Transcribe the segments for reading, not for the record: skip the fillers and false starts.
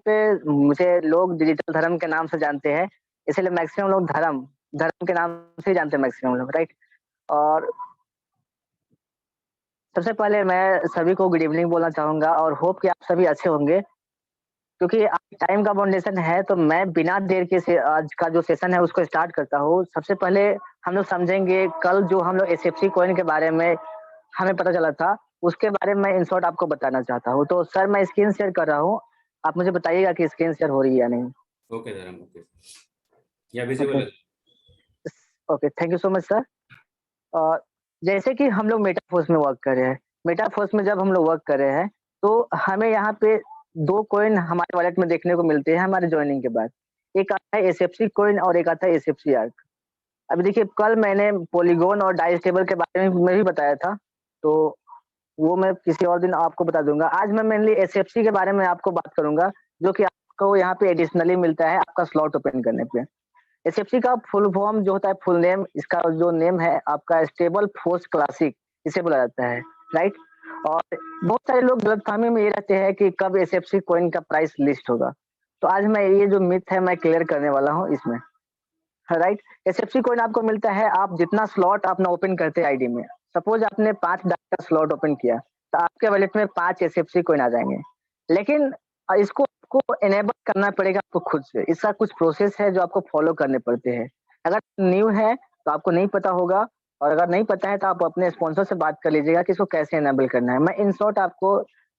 पे मुझे लोग डिजिटल धर्म के नाम से जानते हैं, इसलिए मैक्सिमम लोग धर्म धर्म के नाम से ही जानते हैं मैक्सिमम लोग, राइट? और सबसे पहले मैं सभी को गुड इवनिंग बोलना चाहूँगा और होप कि आप सभी अच्छे होंगे। क्योंकि आज टाइम का फाउंडेशन है, तो मैं बिना देर के से आज का जो सेशन है उसको स्टार्ट करता हूँ। सबसे पहले हम लोग समझेंगे कल जो हम लोग एसएफसी कॉइन के बारे में हमें पता चला था, उसके बारे में इन शॉर्ट आपको बताना चाहता हूँ। तो सर मैं स्क्रीन शेयर कर रहा हूँ, आप मुझे बताइएगा कि स्क्रीन शेयर हो रही है या नहीं? ओके धर्म, ओके। या विजिबल ओके, है? Okay, thank you so much sir. अ, जैसे कि हम लोग मेटाफोर्स में वर्क कर रहे हैं, मेटाफोर्स में जब हम लोग वर्क कर रहे हैं, तो हमें यहाँ पे 2 कॉइन हमारे वॉलेट में देखने को मिलते हैं हमारे जॉइनिंग के बाद। एक आता है एसएफसी कॉइन और एक आता है एसएफसी आर्क। अभी देखिए कल मैंने पॉलीगॉन और डाइस्टेबल के बारे में भी बताया था, तो वो मैं किसी और दिन आपको बता दूँगा। आज मैं मेनली एसएफसी के बारे में आपको बात करूँगा, जो कि आपको यहाँ पे एडिशनली मिलता है आपका स्लॉट ओपन करने पे। एसएफसी का फुल फॉर्म जो होता है, फुल नेम, इसका जो नेम है आपका स्टेबल फोर्स क्लासिक, इसे बोला जाता है, राइट? और बहुत सारे लोग गलतफहमी में ये रहते हैं कि कब एसएफसी कॉइन का प्राइस लिस्ट होगा। तो आज मैं ये जो मिथ है मैं क्लियर करने वाला हूँ इसमें, राइट? एसएफसी कॉइन आपको मिलता है आप जितना स्लॉट अपना ओपन करते हैं आईडी में। सपोज आपने 5 डालर का स्लॉट ओपन किया, तो आपके वॉलेट में 5 एसएफसी कॉइन आ जाएँगे। लेकिन इसको आपको इनेबल करना पड़ेगा आपको खुद से। इसका कुछ प्रोसेस है जो आपको फॉलो करने पड़ते हैं। अगर न्यू है तो आपको नहीं पता होगा, और अगर नहीं पता है तो आप अपने स्पॉन्सर से बात कर लीजिएगा कि इसको कैसे इनेबल करना है। मैं इन शॉर्ट आपको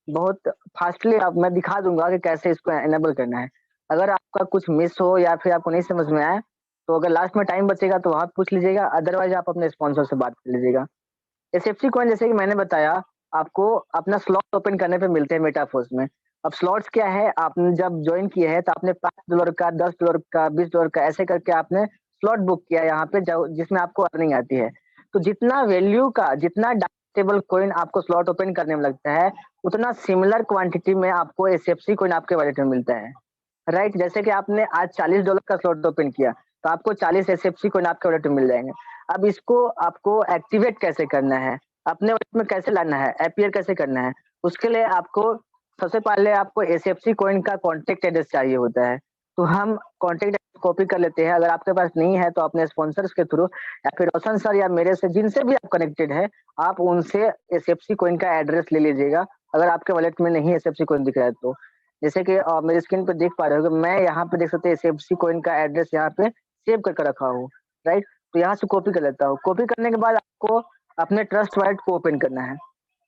बहुत फास्टली अब मैं दिखा दूँगा कि कैसे इसको इनेबल करना है। अगर आपका कुछ मिस हो या फिर आपको नहीं समझ में आए, तो अगर लास्ट में टाइम बचेगा तो वहाँ पूछ लीजिएगा, अदरवाइज़ आप अपने स्पॉन्सर से बात कर लीजिएगा। एसएफसी कॉइन जैसे कि मैंने बताया, आपको अपना स्लॉट ओपन करने पे मिलते हैं मेटाफोर्स में। अब स्लॉट्स क्या है, आपने जब जॉइन किए हैं तो आपने $5 का, $10 का, $20 का ऐसे करके आपने स्लॉट बुक किया यहाँ पे जो जिसमें आपको अर्निंग आती है। तो जितना वैल्यू का, जितना डाइजेबल कॉइन आपको स्लॉट ओपन करने में लगता है, उतना सिमिलर क्वांटिटी में आपको एसएफसी कॉइन आपके वॉलेट में मिलता है। राइट? जैसे कि आपने आज $40 का स्लॉट ओपन किया, तो आपको 40 एसएफसी कॉइन आपके वॉलेट में मिल जाएँगे। अब इसको आपको एक्टिवेट कैसे करना है, अपने वॉलेट में कैसे लाना है, अपीयर कैसे करना है, उसके लिए आपको सबसे पहले आपको एसएफसी कॉइन का कॉन्टैक्ट एड्रेस चाहिए होता है। तो हम कॉन्टैक्ट एड्रेस कॉपी कर लेते हैं, अगर आपके पास नहीं है तो अपने स्पॉन्सर्स के थ्रू या फिर रोशन सर या मेरे से जिनसे भी आप कनेक्टेड हैं, आप उनसे एसएफसी कॉइन का एड्रेस ले लीजिएगा, अगर आपके वॉलेट में नहीं एसएफसी कॉइन दिख रहा है तो। जैसे कि मेरे स्क्रीन पे देख पा रहे हो कि मैं यहाँ पे देख सकते हैं एसएफसी कॉइन का एड्रेस यहाँ पे सेव करके रखा हूँ, राइट? तो यहाँ से कॉपी कर लेता हूँ। कॉपी करने के बाद आपको अपने ट्रस्ट वॉलेट को ओपन करना है।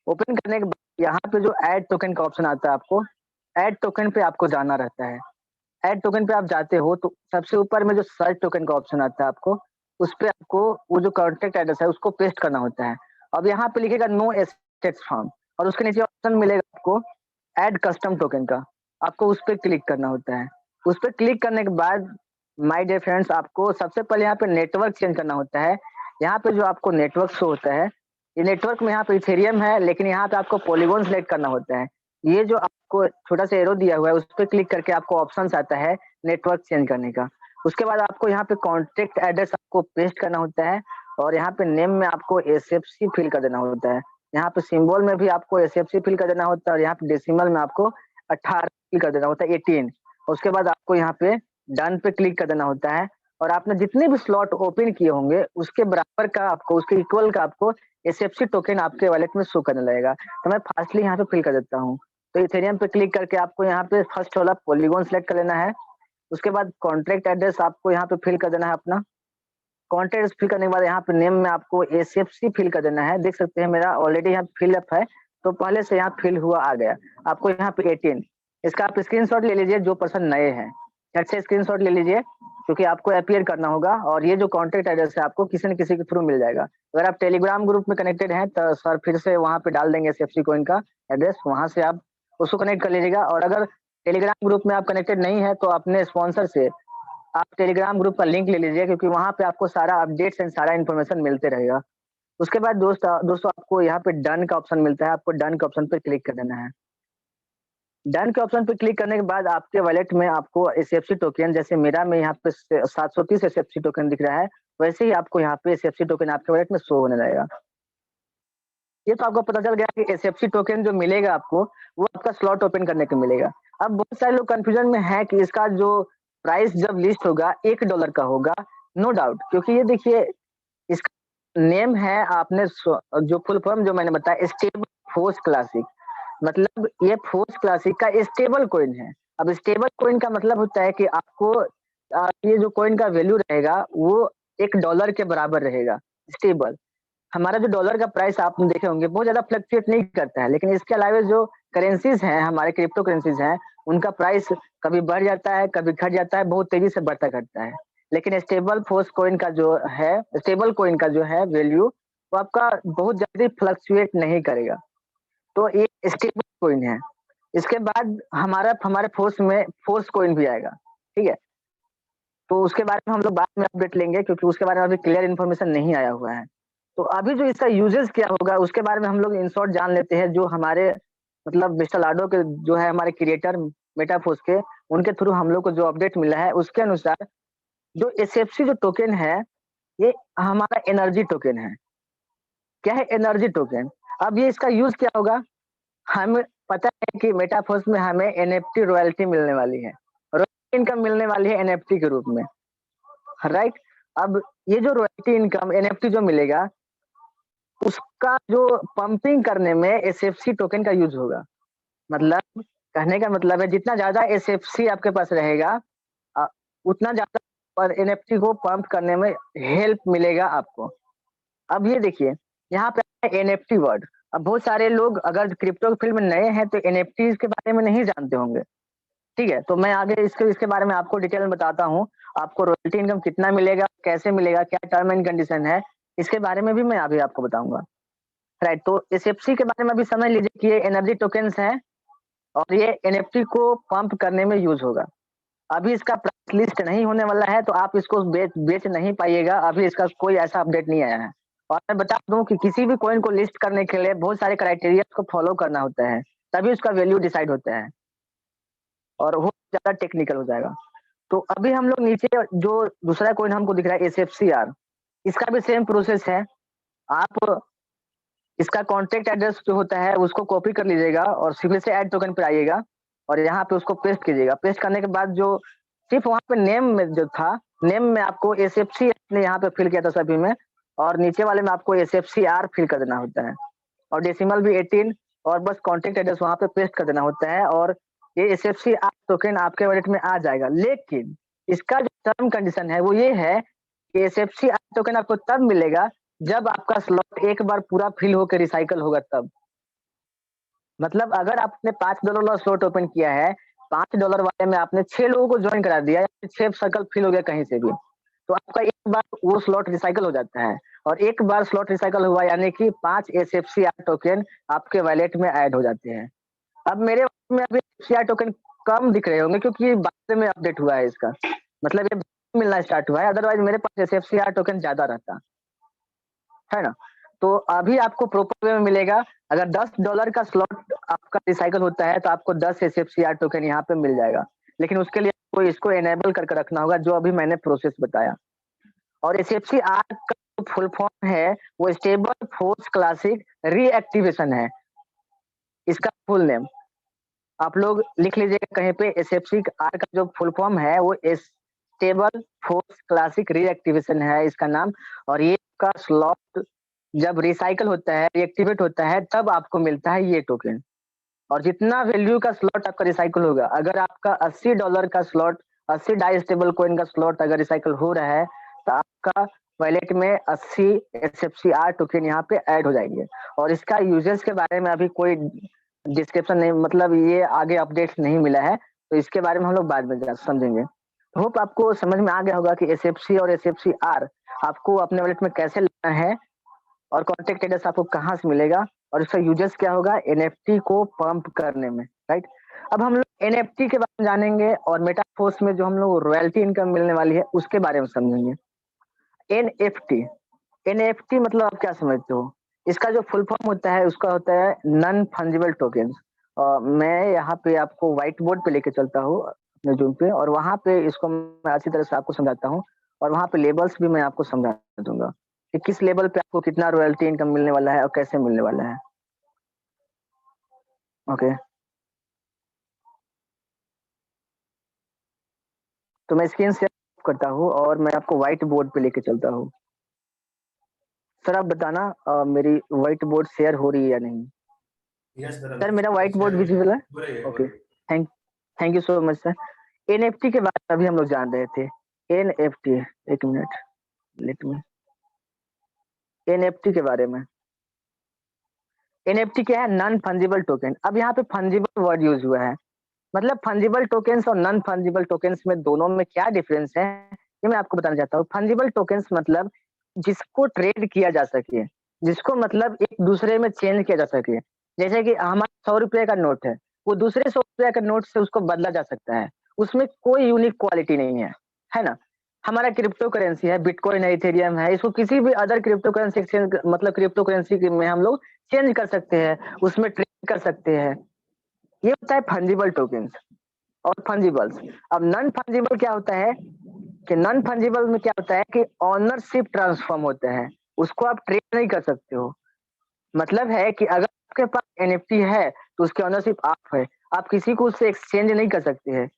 ओपन करने के बाद यहाँ पे जो ऐड टोकन का ऑप्शन आता है आपको, ऐड टोकन पे आपको जाना रहता है। ऐड टोकन पे आप जाते हो तो सबसे ऊपर में जो सर्च टोकन का ऑप्शन आता है आपको, उस पे आपको वो जो कॉन्टैक्ट एड्रेस है उसको पेस्ट करना होता है। अब यहाँ पे लिखेगा नो एस्टेक्स फॉर्म और उसके नीचे ऑप्शन मिलेगा आपको ऐड कस्टम टोकन का, आपको उस पे क्लिक करना होता है। उस पे क्लिक करने के बाद माय डियर फ्रेंड्स, आपको सबसे पहले यहाँ पे नेटवर्क चेंज करना होता है। यहाँ पे जो आपको नेटवर्क शो होता है, ये नेटवर्क में यहाँ पे इथेरियम है, लेकिन यहाँ पे आपको पॉलीगॉन सेलेक्ट करना होता है। ये जो आपको छोटा सा एरो दिया हुआ है, उस पे क्लिक करके आपको ऑप्शंस आता है नेटवर्क चेंज करने का। उसके बाद आपको यहाँ पे कॉन्टैक्ट एड्रेस आपको पेस्ट करना होता है और यहाँ पे नेम में आपको एसएफसी फिल कर देना होता है। यहाँ पे सिंबल में भी आपको एसएफसी फिल कर देना होता है और यहाँ पे डेसिमल में आपको 18 फिल कर देना होता है, 18। उसके बाद आपको यहाँ पे डन पे क्लिक कर देना होता है और आपने जितने भी स्लॉट ओपन किए होंगे उसके बराबर का आपको, उसके इक्वल का आपको एसएफसी टोकन आपके वॉलेट में शो करने लगेगा। तो मैं फास्टली यहाँ पे फिल कर देता हूँ। तो इथेरियम पे क्लिक करके आपको यहाँ पे फर्स्ट वाला पॉलीगॉन सेलेक्ट कर लेना है। उसके बाद कॉन्ट्रैक्ट एड्रेस आपको यहाँ पे फिल कर देना है अपना। कॉन्टैक्ट फिल करने के बाद यहाँ पे नेम में आपको एसएफसी फिल कर देना है। देख सकते हैं मेरा ऑलरेडी यहाँ फिलअप है, तो पहले से यहाँ फिल हुआ आ गया। आपको यहाँ पे 18, इसका आप स्क्रीनशॉट ले लीजिए जो पर्सन नए हैं, झट से स्क्रीनशॉट ले लीजिए क्योंकि आपको अपीयर करना होगा और ये जो कॉन्टैक्ट एड्रेस है आपको किसी न किसी के थ्रू मिल जाएगा। अगर आप टेलीग्राम ग्रुप में कनेक्टेड हैं तो सर फिर से वहाँ पे डाल देंगे एसएफसी कॉइन का एड्रेस, वहाँ से आप उसको कनेक्ट कर लीजिएगा। और अगर टेलीग्राम ग्रुप में आप कनेक्टेड नहीं है तो अपने स्पॉन्सर से आप टेलीग्राम ग्रुप का लिंक ले लीजिए क्योंकि वहाँ पे आपको सारा अपडेट्स एंड सारा इन्फॉर्मेशन मिलते रहेगा। उसके बाद दोस्तों आपको यहाँ पे डन का ऑप्शन मिलता है, आपको डन के ऑप्शन पे क्लिक कर देना है। डन के ऑप्शन पे क्लिक करने के बाद आपके वॉलेट में आपको एसएफसी टोकन, जैसे मेरा में यहाँ पे 730 एसएफसी टोकन दिख रहा है, वैसे ही आपको यहाँ पे एसएफसी टोकन आपके वॉलेट में शो होने लगेगा। ये तो आपको पता चल गया कि एसएफसी टोकन जो मिलेगा आपको, वो आपका स्लॉट ओपन करने को मिलेगा। अब बहुत सारे लोग कंफ्यूजन में हैं कि इसका जो प्राइस जब लिस्ट होगा $1 का होगा, नो डाउट, क्योंकि ये देखिए इसका नेम है, आपने जो फुल फॉर्म जो मैंने बताया, स्टेबल फोर्स क्लासिक, मतलब ये फोर्स क्लासिक का स्टेबल कॉइन है। अब स्टेबल कॉइन का मतलब होता है कि आपको ये जो कॉइन का वैल्यू रहेगा वो $1 के बराबर रहेगा, स्टेबल। हमारा जो डॉलर का प्राइस आप देखे होंगे बहुत ज्यादा फ्लक्चुएट नहीं करता है, लेकिन इसके अलावा जो करेंसीज हैं, हमारे क्रिप्टो करेंसीज हैं, उनका प्राइस कभी बढ़ जाता है, कभी घट जाता है, बहुत तेजी से बढ़ता घटता है। लेकिन स्टेबल फोर्स कॉइन का जो है, स्टेबल कॉइन का जो है वैल्यू, वो आपका बहुत जल्दी फ्लक्चुएट नहीं करेगा। तो ये स्टेबल कॉइन है। इसके बाद हमारे फोर्स में फोर्स कॉइन भी आएगा, ठीक है। तो उसके बारे में हम लोग बाद में अपडेट लेंगे, क्योंकि उसके बारे में अभी क्लियर इन्फॉर्मेशन नहीं आया हुआ है। तो अभी जो इसका यूजेस क्या होगा उसके बारे में हम लोग इन शॉर्ट जान लेते हैं, जो हमारे मतलब मिस्टर लाडो के जो है हमारे क्रिएटर मेटाफोर्स के, उनके थ्रू हम लोग को जो अपडेट मिला है उसके अनुसार जो एसएफसी जो टोकन है, ये हमारा एनर्जी टोकन है। क्या है एनर्जी टोकन? अब ये इसका यूज क्या होगा? हमें पता है कि मेटाफोर्स में हमें एनएफटी रॉयल्टी मिलने वाली है, रॉयल्टी इनकम मिलने वाली है एनएफटी के रूप में, राइट। अब ये जो रॉयल्टी इनकम एनएफटी जो मिलेगा, उसका जो पंपिंग करने में एसएफसी टोकन का यूज होगा। मतलब कहने का मतलब है जितना ज्यादा एसएफसी आपके पास रहेगा, अ, उतना ज्यादा पर एनएफटी को पंप करने में हेल्प मिलेगा आपको। अब ये देखिए यहाँ पे एनएफटी वर्ड, अब बहुत सारे लोग अगर क्रिप्टो फील्ड में नए हैं तो एनएफटी के बारे में नहीं जानते होंगे, ठीक है। तो मैं आगे इसके इसके बारे में आपको डिटेल में बताता हूँ। आपको रॉयल्टी इनकम कितना मिलेगा, कैसे मिलेगा, क्या टर्म एंड कंडीशन है, इसके बारे में भी मैं अभी आपको बताऊंगा, राइट। तो एसएफसी के बारे में अभी समझ लीजिए कि ये एनर्जी टोकन्स हैं और ये एनएफटी को पंप करने में यूज होगा। अभी इसका प्राइस लिस्ट नहीं होने वाला है, तो आप इसको बेच नहीं पाइएगा, अभी इसका कोई ऐसा अपडेट नहीं आया है। और मैं बता दूं कि किसी भी कॉइन को लिस्ट करने के लिए बहुत सारे क्राइटेरिया को फॉलो करना होता है, तभी उसका वैल्यू डिसाइड होता है, और वो ज्यादा टेक्निकल हो जाएगा। तो अभी हम लोग नीचे जो दूसरा कॉइन हमको दिख रहा है एसएफसीआर, इसका भी सेम प्रोसेस है। आप इसका कॉन्टेक्ट एड्रेस जो होता है उसको कॉपी कर लीजिएगा और सीधे से ऐड टोकन पे आइएगा और यहाँ पे उसको पेस्ट कीजिएगा। पेस्ट करने के बाद जो सिर्फ वहाँ पे नेम में जो था, नेम में आपको एसएफसी ने यहाँ पे फिल किया था सभी में, और नीचे वाले में आपको एसएफसीआर फिल कर देना होता है, और डेसिमल भी 18, और बस कॉन्टेक्ट एड्रेस वहाँ पे पेस्ट कर देना होता है, और ये एसएफसीआर टोकन आपके वॉलेट में आ जाएगा। लेकिन इसका जो टर्म कंडीशन है वो ये है कि एसएफसीआर टोकन आपको तब मिलेगा जब आपका स्लॉट एक बार पूरा फिल होकर रिसाइकल होगा तब। मतलब अगर आपने $5 वाला स्लॉट ओपन किया है, $5 वाले में आपने 6 लोगों को ज्वाइन करा दिया, 6 सर्कल फिल हो गया कहीं से भी, तो आपका एक बार वो स्लॉट रिसाइकल हो जाता है, और एक बार स्लॉट रिसाइकल हुआ यानी कि 5 एसएफसीआर टोकन आपके वॉलेट में ऐड हो जाते हैं। अब मेरे wallet में अभी एसएफसीआर टोकन कम दिख रहे होंगे क्योंकि बाद में अपडेट हुआ है इसका, मतलब ये मिलना स्टार्ट हुआ है, अदरवाइज मेरे पास एसएफसीआर टोकन ज्यादा रहता है ना। तो अभी आपको प्रॉपर वे में मिलेगा। अगर $10 का स्लॉट आपका रिसाइकल होता है तो आपको 10 एसएफसीआर टोकन यहाँ पे मिल जाएगा, लेकिन उसके लिए आपको इसको एनेबल करके रखना होगा, जो अभी मैंने प्रोसेस बताया। और एसएफसीआर का जो फुल फॉर्म है वो स्टेबल फोर्स क्लासिक रीएक्टिवेशन है, इसका फुल नेम आप लोग लिख लीजिएगा कहीं पे। एसएफसीआर का जो फुल फॉर्म है वो स्टेबल फोर्स क्लासिक रीएक्टिवेशन है इसका नाम, और ये का स्लॉट जब रिसाइकल होता है, रीएक्टिवेट होता है, तब आपको मिलता है ये टोकन। और जितना वैल्यू का स्लॉट आपका रिसाइकल होगा, अगर आपका $80 का स्लॉट, 80 डाई स्टेबल कॉइन का स्लॉट अगर रिसाइकल हो रहा है, तो आपका वॉलेट में 80 एसएफसीआर टोकन यहाँ पे ऐड हो जाएंगे। और इसका यूजेस के बारे में अभी कोई डिस्क्रिप्शन नहीं, मतलब ये आगे अपडेट नहीं मिला है, तो इसके बारे में हम लोग बाद में समझेंगे। होप आपको समझ में आ गया होगा कि एसएफसी और एसएफसीआर आपको अपने वॉलेट में कैसे लेना है, और कॉन्टेक्ट एड्रेस आपको कहाँ से मिलेगा, और इसका यूजेस क्या होगा एनएफटी को पंप करने में, राइट। अब हम लोग एनएफटी के बारे में जानेंगे, और मेटाफोर्स में जो हम लोग रॉयल्टी इनकम मिलने वाली है उसके बारे में समझेंगे। एनएफटी, एनएफटी मतलब आप क्या समझते हो? इसका जो फुल फॉर्म होता है उसका होता है नॉन फंजिबल टोकन। मैं यहाँ पे आपको व्हाइट बोर्ड पे लेके चलता हूँ अपने जूम पे, और वहां पे इसको मैं अच्छी तरह से आपको समझाता हूँ, और वहां पे लेबल्स भी मैं आपको समझा दूंगा कि किस लेवल पे आपको कितना रॉयल्टी इनकम मिलने वाला है और कैसे मिलने वाला है। ओके, तो मैं स्क्रीन शेयर करता हूँ और मैं आपको व्हाइट बोर्ड पे लेके चलता हूँ। सर आप बताना मेरी व्हाइट बोर्ड शेयर हो रही है या नहीं? यस सर ब्रदर, मेरा व्हाइट शेयर बोर्ड हो रही है, विजिबल है? हो रही है, हो ओके, रही है। Thank thank you so much sir. NFT के बारे में अभी हम लोग जान रहे थे। एनएफटी, एक मिनट, लेट मी, एनएफटी के बारे में। एनएफटी क्या है? Non fungible token. अब यहाँ पे फंजिबल वर्ड यूज हुआ है, मतलब फंजिबल टोकन्स और नॉन फंजिबल टोकन्स में दोनों में क्या डिफरेंस है, ये मैं आपको बताना चाहता हूँ। फंजिबल टोकन्स मतलब जिसको ट्रेड किया जा सके, जिसको मतलब एक दूसरे में चेंज किया जा सके। जैसे कि हमारा 100 रुपए का नोट है, वो दूसरे 100 रुपए का नोट से उसको बदला जा सकता है, उसमें कोई यूनिक क्वालिटी नहीं है ना? हमारा क्रिप्टो करेंसी है, बिटकॉइन है, इथेरियम है, इसको किसी भी अदर क्रिप्टो करेंसी एक्सचेंज मतलब क्रिप्टो करेंसी में हम लोग चेंज कर सकते हैं, उसमें ट्रेड कर सकते हैं। ये होता है फंजिबल टोकन्स और फंजिबल्स। अब नॉन फंजिबल क्या होता है कि नॉन फंजिबल में क्या होता है कि ऑनरशिप ट्रांसफॉर्म होता है, उसको आप ट्रेड नहीं कर सकते हो। मतलब है कि अगर आपके पास एनएफटी है तो उसकी ऑनरशिप आप है, आप किसी को उससे एक्सचेंज नहीं कर सकते हैं।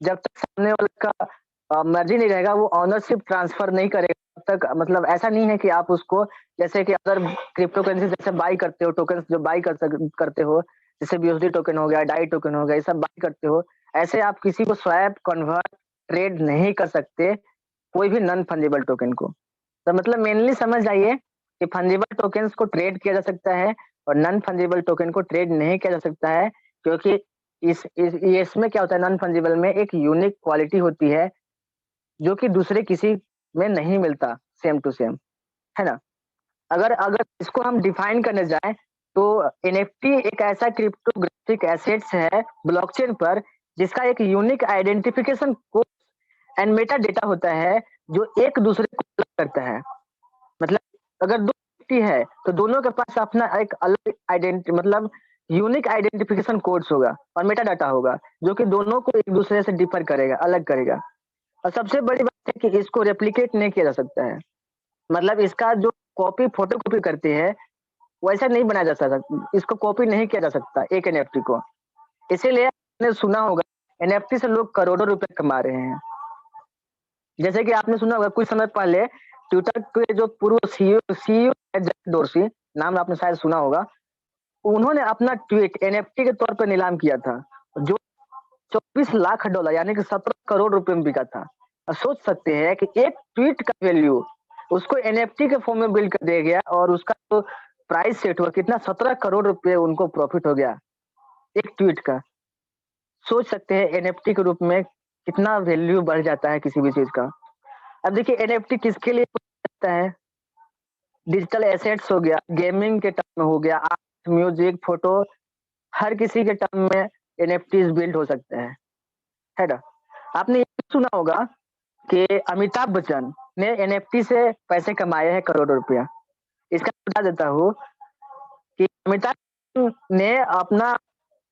जब तक सामने वाले का मर्जी नहीं रहेगा वो ऑनरशिप ट्रांसफर नहीं करेगा तब तक, मतलब ऐसा नहीं है कि आप उसको, जैसे कि अगर क्रिप्टो करेंसी जैसे बाई करते हो, टोकन जो बाई करते हो, जैसे बीयूएसडी टोकन हो गया, डाई टोकन हो गया, ये सब बाई करते हो, ऐसे आप किसी को स्वैप, कन्वर्ट, ट्रेड नहीं कर सकते कोई भी नॉन फंजिबल टोकन को। तो मतलब मेनली समझ जाइए कि फंजिबल टोकन्स को ट्रेड किया जा सकता है और नॉन फंजिबल टोकन को ट्रेड नहीं किया जा सकता है, क्योंकि ये इसमें क्या होता है, नॉन फंजिबल में एक यूनिक क्वालिटी होती है जो कि दूसरे किसी में नहीं मिलता सेम टू सेम, है ना? अगर अगर इसको हम डिफाइन करने जाएं तो एनएफटी एक ऐसा क्रिप्टोग्राफिक एसेट्स है ब्लॉकचेन पर जिसका एक unique identification code and Meta data होता है जो एक दूसरे को अलग करता है। मतलब अगर दो व्यक्ति है तो दोनों के पास अपना एक अलग आइडेंटिटी मतलब यूनिक आइडेंटिफिकेशन कोड्स होगा और मेटा डाटा होगा जो कि दोनों को एक दूसरे से डिफर करेगा, अलग करेगा। और सबसे बड़ी बात है कि इसको रेप्लिकेट नहीं किया जा सकता है, मतलब इसका जो कॉपी फोटो कॉपी करते हैं वैसा नहीं बनाया जा सकता, इसको कॉपी नहीं किया जा सकता एक एनएफटी को। इसीलिए आपने सुना होगा एनएफटी से लोग करोड़ों रुपए कमा रहे हैं। जैसे कि आपने सुना होगा कुछ समय पहले ट्विटर के जो पूर्व सीईओ जैक डोर्सी, नाम आपने शायद सुना होगा, उन्होंने अपना ट्वीट एनएफटी के तौर पर नीलाम किया था जो 24 लाख डॉलर यानी कि 17 करोड़ रुपए में बिका था। अब सोच सकते हैं कि एक ट्वीट का वैल्यू उसको एनएफटी के फॉर्म में बिल्ड कर दिया गया और उसका जो प्राइस सेट हुआ कितना, 17 करोड़ रुपए उनको प्रॉफिट हो गया एक ट्वीट का। सोच सकते हैं एनएफटी के रूप में कितना वैल्यू बढ़ जाता है किसी भी चीज का। अब देखिए एनएफटी किसके लिए होता है? डिजिटल एसेट्स हो गया, गेमिंग के टर्म में हो गया, आर्ट, म्यूजिक, फोटो, हर किसी के टर्म में एनएफटीज बिल्ड हो सकते हैं, है ना? आपने ये भी सुना होगा कि अमिताभ बच्चन ने एनएफटी से पैसे कमाए हैं करोड़ों रुपया। इसका बता देता हूँ कि अमिताभ बच्चन ने अपना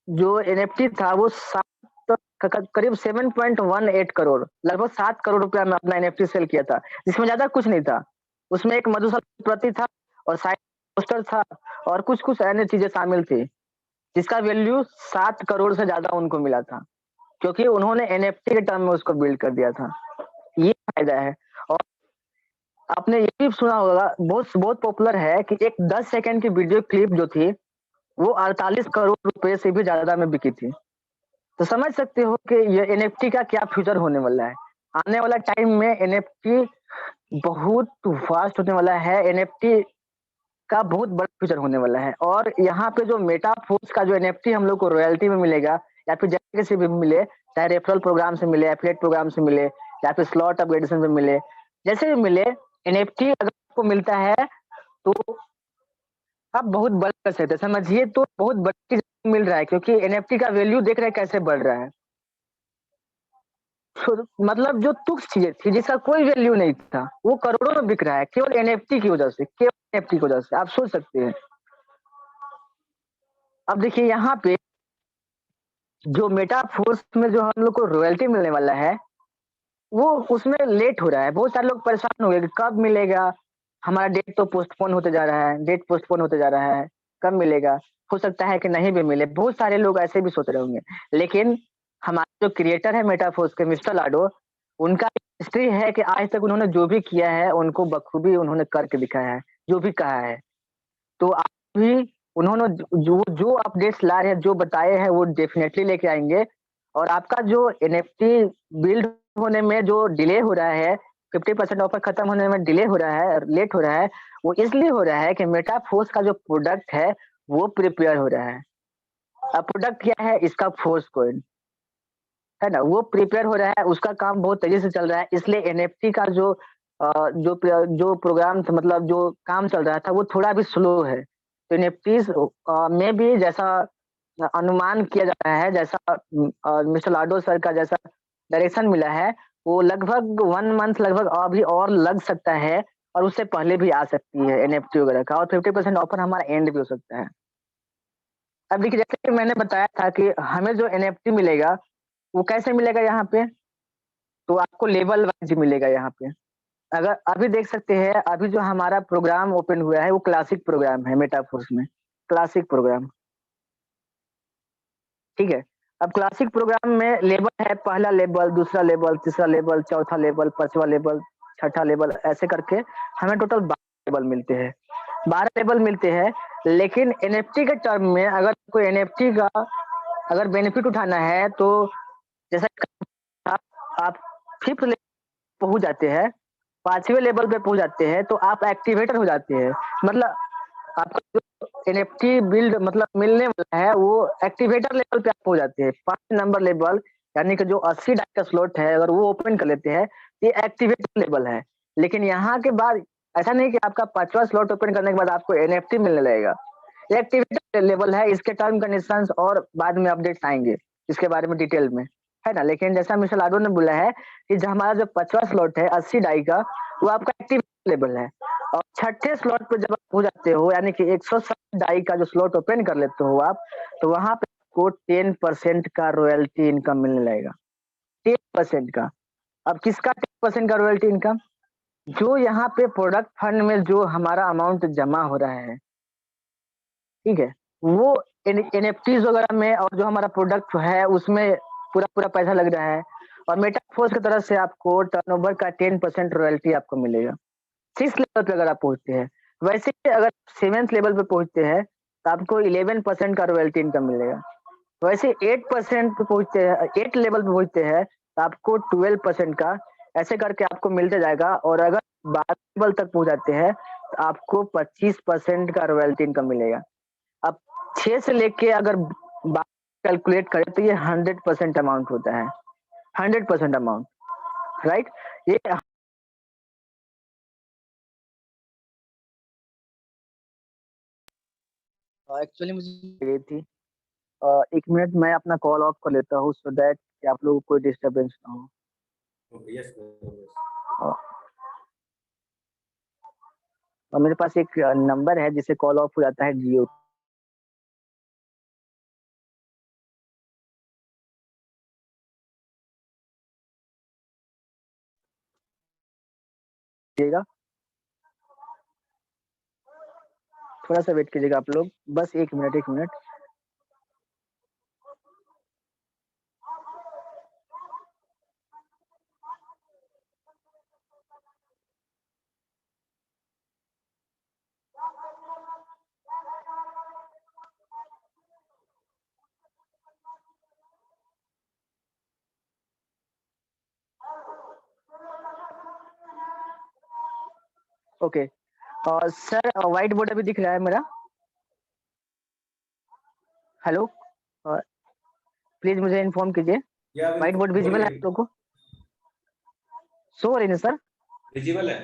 जो एनएफटी था वो करीब 7.18 करोड़, लगभग 7 करोड़ रुपया में अपना एनएफटी सेल किया था, जिसमें ज्यादा कुछ नहीं था। उसमें एक मधुशाला प्रति था और साइड पोस्टर था और कुछ कुछ अन्य चीजें शामिल थी, जिसका वैल्यू 7 करोड़ से ज्यादा उनको मिला था, क्योंकि उन्होंने एनएफटी के टर्म में उसको बिल्ड कर दिया था। ये फायदा है। और आपने ये भी सुना होगा, बहुत बहुत पॉपुलर है कि एक 10 सेकंड की वीडियो क्लिप जो थी वो 48 करोड़ रुपए से भी ज्यादा में बिकी थी। तो समझ सकते हो कि ये एनएफटी का क्या फ्यूचर होने वाला है। आने वाला टाइम में एनएफटी बहुत फास्ट होने वाला है, एनएफटी का बहुत बड़ा फ्यूचर होने वाला है। और यहाँ पे जो मेटाफोर्स का जो एनएफटी हम लोग को रॉयल्टी में मिलेगा या फिर जैसे से भी मिले, चाहे रेफरल प्रोग्राम से मिले, एफिलिएट प्रोग्राम से मिले या फिर स्लॉट अपग्रेडेशन में मिले, जैसे भी मिले, एनएफटी अगर आपको मिलता है तो आप बहुत बड़ा कर सकते हैं। समझिए तो बहुत बड़ी चीज मिल रहा है, क्योंकि एनएफटी का वैल्यू देख रहे हैं कैसे बढ़ रहा है। मतलब जो तुच्छ चीजें थी जिसका कोई वैल्यू नहीं था वो करोड़ों में बिक रहा है केवल एनएफटी की वजह से, केवल एनएफटी की वजह से। आप सोच सकते हैं। अब देखिए यहाँ पे जो मेटाफोर्स में जो हम लोग को रॉयल्टी मिलने वाला है वो उसमें लेट हो रहा है। बहुत सारे लोग परेशान हो गए कि कब मिलेगा, हमारा डेट तो पोस्टपोन होते जा रहा है, डेट पोस्टपोन होते जा रहा है। कम मिलेगा, हो सकता है कि नहीं भी मिले, बहुत सारे लोग ऐसे भी सोच रहे होंगे। लेकिन हमारे जो क्रिएटर है मेटाफोर्स के मिस्टर लाडो, उनका हिस्ट्री है कि आज तक उन्होंने जो भी किया है, उनको बखूबी उन्होंने करके दिखाया है, जो भी कहा है। तो आप भी उन्होंने जो जो अपडेट्स ला रहे हैं, जो बताए हैं, वो डेफिनिटली लेके आएँगे और आपका जो एनएफटी बिल्ड होने में जो डिले हो रहा है, 50% ऑफर खत्म होने में डिले हो रहा है, लेट हो रहा है, वो इसलिए हो रहा है कि मेटाफोर्स का जो प्रोडक्ट है, वो प्रिपेयर हो रहा है। अब प्रोडक्ट क्या है? इसका फोर्स कॉइन, है ना? वो प्रिपेयर हो रहा है, उसका काम बहुत तेज़ी से चल रहा है, इसलिए एनएफटी का जो प्रोग्राम था, मतलब जो काम चल रहा था, वो थोड़ा भी स्लो है। तो एनएफटीज़ में भी जैसा अनुमान किया जा रहा है, जैसा मिस्टर लाडो सर का जैसा डायरेक्शन मिला है, वो लगभग 1 मंथ लगभग अभी और लग सकता है और उससे पहले भी आ सकती है एनएफटी वगैरह का और 50% ऑफर हमारा एंड भी हो सकता है। अब देखिए, जैसे कि मैंने बताया था कि हमें जो एनएफटी मिलेगा, वो कैसे मिलेगा यहाँ पे? तो आपको लेवल वाइज़ मिलेगा यहाँ पे। अगर अभी देख सकते हैं, अभी जो हमारा प्रोग्राम ओपन हुआ है, वो क्लासिक प्रोग्राम है मेटाफोर्स में, क्लासिक प्रोग्राम, ठीक है? अब क्लासिक प्रोग्राम में लेवल है, पहला लेवल, दूसरा लेवल, तीसरा लेवल, चौथा लेवल, 5वां लेवल, छठा लेवल, ऐसे करके हमें टोटल 12 लेवल मिलते हैं। 12 लेवल मिलते हैं, लेकिन एनएफटी के टर्म में अगर कोई एनएफटी का अगर बेनिफिट उठाना है, तो जैसा आप आप 5th लेवल पहुँच जाते हैं, 5वें लेवल पे पहुँच जाते हैं, तो आप एक्टिवेटर हो जाते हैं। मतलब आपका जो एनएफटी बिल्ड मतलब मिलने वाला है, वो एक्टिवेटर लेवल पे आप हो जाते हैं। 5 नंबर लेवल यानी कि जो 80 डाई का स्लॉट है, अगर वो ओपन कर लेते हैं, ये एक्टिवेटर लेवल है। लेकिन यहाँ के बाद ऐसा नहीं कि आपका 5वां स्लॉट ओपन करने के बाद आपको एनएफटी मिलने लगेगा। ये एक्टिवेटर लेवल है, इसके टर्म कंडीशंस और बाद में अपडेट्स आएँगे, इसके बारे में डिटेल में, है ना? लेकिन जैसा मिस्टर लाडो ने बोला है कि जो हमारा जो 5वां स्लॉट है 80 डाई का, वो आपका एक्टिवेटर लेवल है। और छठे स्लॉट पे जब आप हो जाते हो, यानी कि 160 डाई का जो स्लॉट ओपन कर लेते हो आप, तो वहाँ पे आपको 10% का रॉयल्टी इनकम मिलने लगेगा, 10% का। अब किसका 10% का रॉयल्टी इनकम? जो यहाँ पे प्रोडक्ट फंड में जो हमारा अमाउंट जमा हो रहा है, ठीक है? वो एनएफटीज़ वगैरह में और जो हमारा प्रोडक्ट है, उसमें पूरा पैसा लग रहा है और मेटाफोर्स की तरफ से आपको टर्नओवर का 10% रॉयल्टी आपको मिलेगा। 6th लेवल पे अगर आप पहुँचते हैं। वैसे ही अगर 7th लेवल पे पहुँचते हैं, तो आपको 11% का रॉयल्टी इनकम मिलेगा। वैसे 8% पे पहुँचते हैं 8 लेवल पे पहुँचते हैं, तो आपको 12% का ऐसे करके आपको मिलते जाएगा और अगर 12 लेवल तक पहुँच जाते हैं, तो आपको 25% का रॉयल्टी इनकम मिलेगा। अब 6 से लेके अगर 12 कैलकुलेट करें, तो ये 100% अमाउंट होता है, 100% अमाउंट, राइट? ये एक्चुअली मुझे चाहिए थी। 1 मिनट मैं अपना कॉल ऑफ कर लेता हूँ सो दैट कि आप लोगों को कोई डिस्टर्बेंस ना हो। Okay, yes, yes. अ, और मेरे पास एक नंबर है जिससे कॉल ऑफ हो जाता है जियो कीजिएगा, थोड़ा-सा वेट कीजिएगा आप लोग, बस 1 minute, 1 minute. Okay. Sir white board अभी दिख रहा है मेरा? हेलो? अ, प्लीज़ मुझे इन्फॉर्म कीजिए। Yeah, व्हाइट बोर्ड विज़िबल है बोलिए, आप लोगों को? शो हो रही है ना सर? विजिबल है।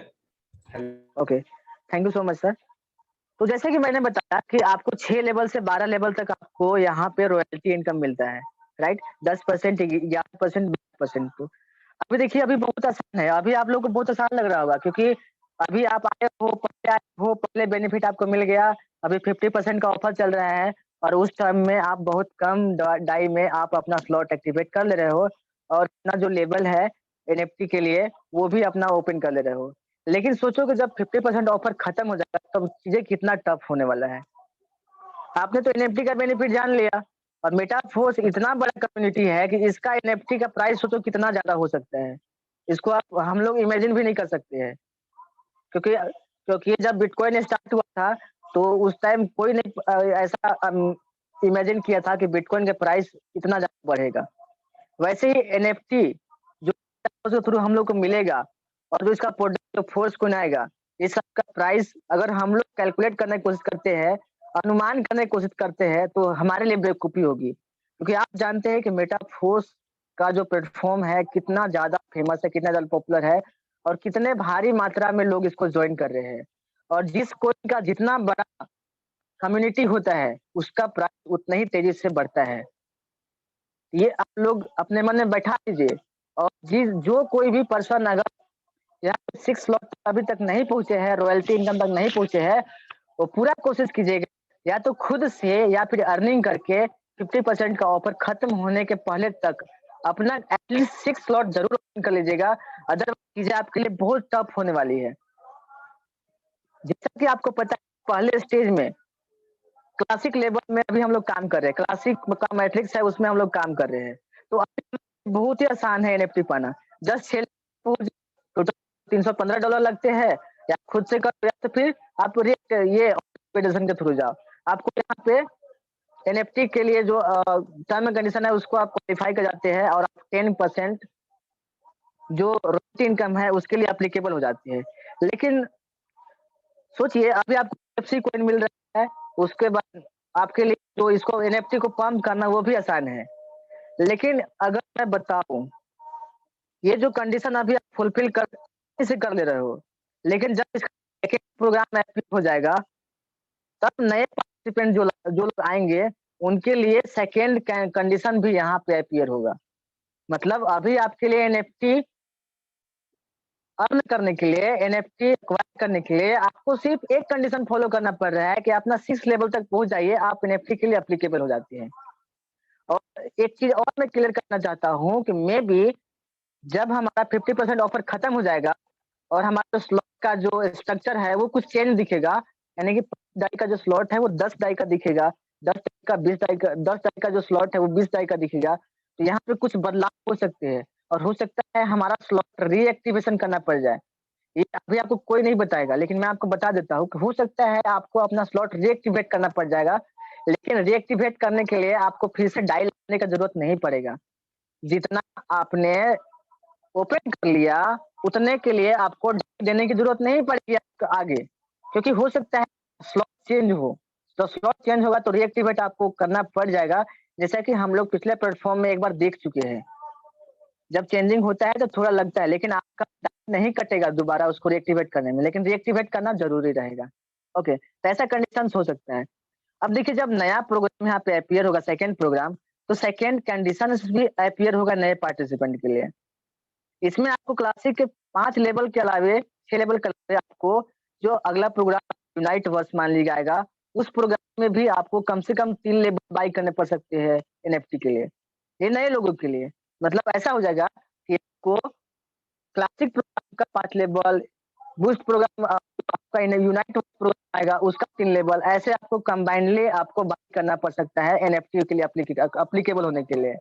Hello. Okay, thank you so much sir. तो जैसे कि मैंने बताया कि आपको 6 लेवल से 12 लेवल तक आपको यहाँ पे रॉयल्टी इनकम मिलता है, राइट? 10%, 11%, 20% तो। अभी देखिए, अभी बहुत आसान है, अभी आप लोगों को बहुत आसान लग रहा होगा क्योंकि अभी आप आए हो, पहले बेनिफिट आपको मिल गया, अभी 50% का ऑफर चल रहा है और उस टाइम में आप बहुत कम डाई में आप अपना स्लॉट एक्टिवेट कर ले रहे हो और अपना जो लेवल है एनएफटी के लिए, वो भी अपना ओपन कर ले रहे हो। लेकिन सोचो कि जब 50% ऑफर खत्म हो जाएगा, तब चीज़ें कितना टफ होने वाला है। आपने तो एनएफटी का बेनिफिट जान लिया और मेटाफोर्स इतना बड़ा कम्युनिटी है कि इसका एनएफटी का प्राइस सोचो कितना ज़्यादा हो सकता है। इसको आप हम लोग इमेजिन भी नहीं कर सकते हैं। क्योंकि क्योंकि जब बिटकॉइन स्टार्ट हुआ था, तो उस टाइम कोई नहीं ऐसा इमेजिन किया था कि बिटकॉइन का प्राइस इतना ज़्यादा बढ़ेगा। वैसे ही एनएफटी जो के थ्रू हम लोग को मिलेगा और जो इसका प्रोडक्ट जो फोर्स कौन आएगा, इस सब का प्राइस अगर हम लोग कैलकुलेट करने की कोशिश करते हैं, अनुमान करने की कोशिश करते हैं, तो हमारे लिए बेवकूफ़ी होगी। क्योंकि आप जानते हैं कि मेटाफोर्स का जो प्लेटफ़ॉर्म है, कितना ज़्यादा फेमस है, कितना ज़्यादा पॉपुलर है और कितने भारी मात्रा में लोग इसको जॉइन कर रहे हैं। और जिस कोइन का जितना बड़ा कम्युनिटी होता है, उसका प्राइस उतना ही तेज़ी से बढ़ता है। ये आप लोग अपने मन में बैठा लीजिए और जो कोई भी पर्सन अगर यहाँ 6 लाख अभी तक नहीं पहुँचे हैं, रॉयल्टी इनकम तक नहीं पहुँचे हैं, वो पूरा कोशिश कीजिएगा या तो खुद से या फिर अर्निंग करके 50% का ऑफर खत्म होने के पहले तक अपना एटलीस्ट 6 स्लॉट ज़रूर ओपन कर लीजिएगा, अदरवाइज़ चीज़ें आपके लिए बहुत टफ होने वाली है। जैसा कि आपको पता है पहले स्टेज में क्लासिक लेवल में अभी हम लोग काम कर रहे हैं, क्लासिक का मैट्रिक्स है उसमें हम लोग काम कर रहे हैं। तो अभी बहुत ही आसान है एनएफटी पाना। जस्ट सेल टोटल $315 लगते हैं या खुद से करो या तो फिर आप ये ऑटोमेटाइजेशन के थ्रू जाओ। आपको यहाँ पे एनएफटी के लिए जो टर्म एंड कंडीशन है उसको आप क्वालिफाई कर जाते हैं और आप 10% जो रॉयल्टी इनकम है उसके लिए एप्लीकेबल हो जाती है। लेकिन सोचिए अभी आपको एफसी कॉइन मिल रहा है, उसके बाद आपके लिए जो इसको एनएफटी को पंप करना वो भी आसान है। लेकिन अगर मैं बताऊँ, ये जो कंडीशन अभी आप फुलफिल से कर ले रहे हो, लेकिन जब इसका सेकंड प्रोग्राम एक्टिव हो जाएगा, तब नए पार्टिसिपेंट जो लोग आएँगे, उनके लिए सेकंड कंडीशन भी यहाँ पे अपीयर होगा। मतलब अभी आपके लिए एनएफटी अर्न करने के लिए, एनएफटी एक्वायर करने के लिए आपको सिर्फ एक कंडीशन फॉलो करना पड़ रहा है कि अपना 6 लेवल तक पहुँच जाइए, आप एनएफटी के लिए एप्लीकेबल हो जाती हैं। और एक चीज़ और मैं क्लियर करना चाहता हूँ कि मेबी जब हमारा 50% ऑफर खत्म हो जाएगा और हमारा स्लॉट का जो स्ट्रक्चर है वो कुछ चेंज दिखेगा, यानी कि 5 डाई का जो स्लॉट है वो 10 डाई का दिखेगा, 10 डाई का 20 डाई का 10 डाई का जो स्लॉट है वो 20 डाई का दिखेगा। तो यहाँ पे कुछ बदलाव हो सकते हैं और हो सकता है हमारा स्लॉट रीएक्टिवेशन करना पड़ जाए। ये अभी आपको कोई नहीं बताएगा, लेकिन मैं आपको बता देता हूँ कि हो सकता है आपको अपना स्लॉट रीएक्टिवेट करना पड़ जाएगा, लेकिन रीएक्टिवेट करने के लिए आपको फिर से डाई लगाने का ज़रूरत नहीं पड़ेगा। जितना आपने ओपन कर लिया, उतने के लिए आपको देने की ज़रूरत नहीं पड़ेगी आगे, क्योंकि हो सकता है स्लॉट चेंज हो। तो स्लॉट चेंज होगा तो रीएक्टिवेट आपको करना पड़ जाएगा, जैसा कि हम लोग पिछले प्लेटफ़ॉर्म में एक बार देख चुके हैं। जब चेंजिंग होता है तो थोड़ा लगता है, लेकिन आपका टाइम नहीं कटेगा दोबारा उसको रीएक्टिवेट करने में, लेकिन रीएक्टिवेट करना ज़रूरी रहेगा। ओके, तो ऐसा कंडीशंस हो सकता है। अब देखिए जब नया प्रोग्राम यहाँ पे अपीयर होगा सेकंड प्रोग्राम, तो सेकंड कंडीशंस भी अपीयर होगा नए पार्टिसिपेंट के लिए। इसमें आपको क्लासिक के 5 लेवल के अलावे 6 लेवल के अलावे आपको जो अगला प्रोग्राम यूनाइट वर्स मान लिया जाएगा, उस प्रोग्राम में भी आपको कम से कम 3 लेवल बाय करने पड़ सकते हैं एनएफटी के लिए। ये नए लोगों के लिए। मतलब ऐसा हो जाएगा कि आपको क्लासिक प्रोग्राम का 5 लेवल, बूस्ट प्रोग्राम आपका यूनाइट प्रोग्राम आएगा उसका 3 लेवल, ऐसे आपको कंबाइनली आपको बाय करना पड़ सकता है एनएफटी के लिए एप्लीकेबल होने के लिए।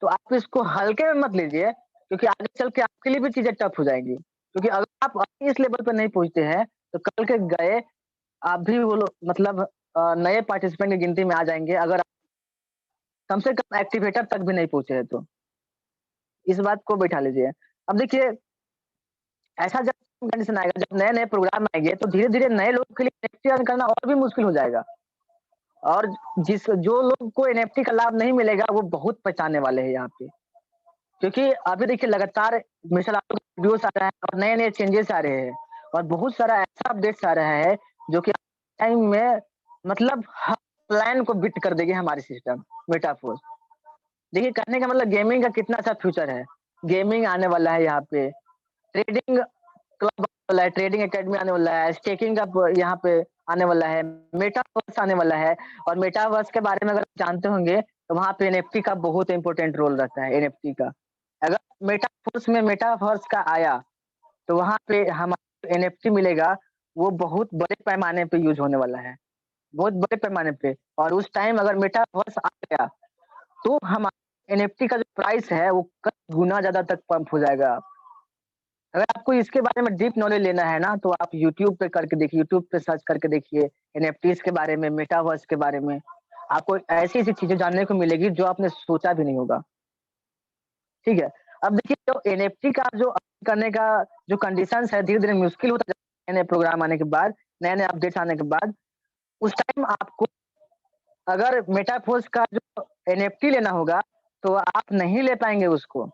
तो आप इसको हल्के में मत लीजिए, क्योंकि आगे चल के आपके लिए भी चीज़ें टफ हो जाएँगी। क्योंकि अगर आप अभी इस लेवल पे नहीं पहुँचते हैं, तो कल के गए आप भी वो लोग मतलब नए पार्टिसिपेंट की गिनती में आ जाएँगे, अगर आप कम से कम एक्टिवेटर तक भी नहीं पहुँचे हैं तो। इस बात को बैठा लीजिए। अब देखिए ऐसा जब कंडीशन आएगा, जब नए-नए प्रोग्राम आएँगे, तो धीरे-धीरे नए लोगों के लिए एनएफटी अर्न करना और भी मुश्किल हो जाएगा। और जो लोग को एनएफटी का लाभ नहीं मिलेगा, वो बहुत पछताने वाले हैं यहाँ पे। क्योंकि अभी देखिए लगातार मिसल आपको वीडियोस आ रहा है और नए-नए चेंजेस आ रहे हैं और बहुत सारा ऐसा अपडेट्स आ रहा है जो कि टाइम में मतलब हर प्लान को बीट कर देगी हमारी सिस्टम मेटाफोर्स। देखिए कहने का मतलब गेमिंग का कितना अच्छा फ्यूचर है। गेमिंग आने वाला है यहाँ पे, ट्रेडिंग क्लब आने वाला है, ट्रेडिंग एकेडमी आने वाला है, स्टेकिंग का यहाँ पे आने वाला है, मेटावर्स आने वाला है और मेटावर्स के बारे में अगर आप जानते होंगे तो वहाँ पे एनएफटी का बहुत इम्पोर्टेंट रोल रहता है एनएफटी का। अगर मेटावर्स का आया, तो वहाँ पे हमारा एनएफटी मिलेगा, वो बहुत बड़े पैमाने पे यूज़ होने वाला है। बहुत बड़े पैमाने पे, और उस टाइम अगर मेटावर्स आ गया तो हमारा एनएफटी का जो प्राइस है वो कई गुना ज़्यादा तक पंप हो जाएगा। अगर आपको इसके बारे में डीप नॉलेज लेना है ना, तो आप यूट्यूब पे करके देखिए, यूट्यूब पे सर्च करके देखिए एनएफटीज़ के बारे में, मेटावर्स के बारे में। आपको ऐसी-ऐसी चीज़ें जानने को मिलेगी जो आपने सोचा भी नहीं होगा। ठीक है? अब देखिए जो एनएफटी का जो करने का जो कंडीशंस है धीरे-धीरे मुश्किल होता जा रहा है नए-नए प्रोग्राम आने के बाद, नए-नए अपडेट्स आने के बाद, उस टाइम आपको अगर मेटावर्स का जो एनएफटी लेना होगा, तो आप नहीं ले पाएँगे उसको।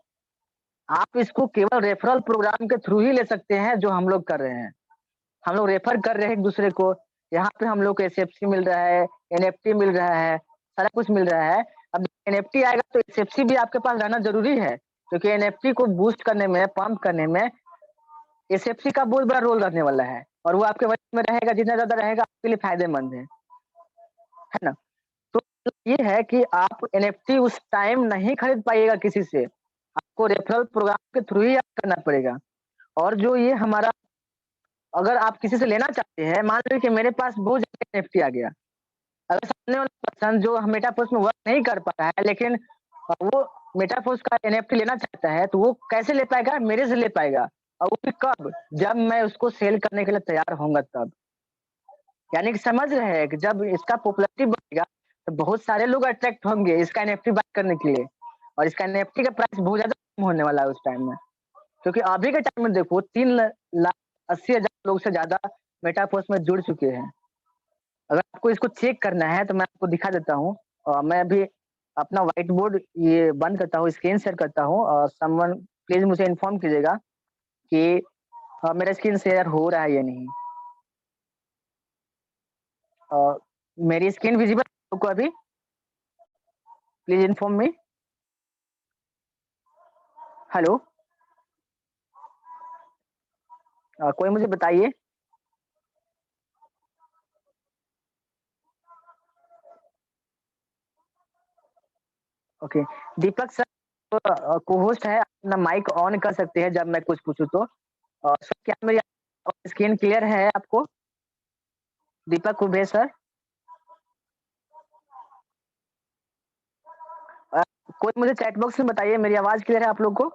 आप इसको केवल रेफरल प्रोग्राम के थ्रू ही ले सकते हैं जो हम लोग कर रहे हैं। हम लोग रेफर कर रहे हैं एक-दूसरे को, यहाँ पे हम लोग को एसएफसी मिल रहा है, एनएफटी मिल रहा है, सारा कुछ मिल रहा है। अब एनएफटी आएगा तो एसएफसी भी आपके पास रहना ज़रूरी है, क्योंकि एनएफटी को बूस्ट करने में, पंप करने में एसएफसी का बहुत बड़ा रोल रहने वाला है, और वो आपके बजट में रहेगा, जितना ज़्यादा रहेगा आपके लिए फ़ायदेमंद है ना? तो ये है कि आप एनएफटी उस टाइम नहीं खरीद पाइएगा किसी से, आपको रेफरल प्रोग्राम के थ्रू ही करना पड़ेगा। और जो ये हमारा अगर आप किसी से लेना चाहते हैं, मान लीजिए कि मेरे पास बहुत ज़्यादा एनएफटी आ गया। अगर सामने वाला पर्सन जो मेटावर्स में वर्क नहीं कर पा रहा है, लेकिन वो मेटावर्स का एनएफटी लेना चाहता है, तो वो कैसे ले पाएगा? मेरे से ले पाएगा, और वो भी कब? जब मैं उसको सेल करने के लिए तैयार होऊँगा तब। यानी कि समझ रहे हैं कि जब इसका पॉपुलैरिटी बढ़ेगा, तो बहुत सारे लोग अट्रैक्ट होंगे इसका एनएफटी बाय करने के लिए, और इसका एनएफटी का प्राइस बहुत ज़्यादा कम होने वाला है उस टाइम में। क्योंकि अभी के टाइम में देखो 3 लाख 80,000 लोग से ज़्यादा मेटावर्स में जुड़ चुके हैं। अगर आपको इसको चेक करना है तो मैं आपको दिखा देता हूँ। मैं अभी अपना व्हाइट बोर्ड ये बंद करता हूँ, स्क्रीन शेयर करता हूँ, और समवन प्लीज़ मुझे इन्फॉर्म कीजिएगा कि मेरा स्क्रीन शेयर हो रहा है या नहीं? अ, मेरी स्क्रीन विज़िबल है आपको अभी? Please inform me. हेलो? कोई मुझे बताइए। ओके, दीपक सर को-होस्ट है, अपना माइक ऑन कर सकते हैं जब मैं कुछ पूछूँ तो। सर क्या मेरी स्क्रीन क्लियर है आपको? दीपक कुबेर सर? अ, कोई मुझे चैट बॉक्स में बताइए मेरी आवाज़ क्लियर है आप लोग को?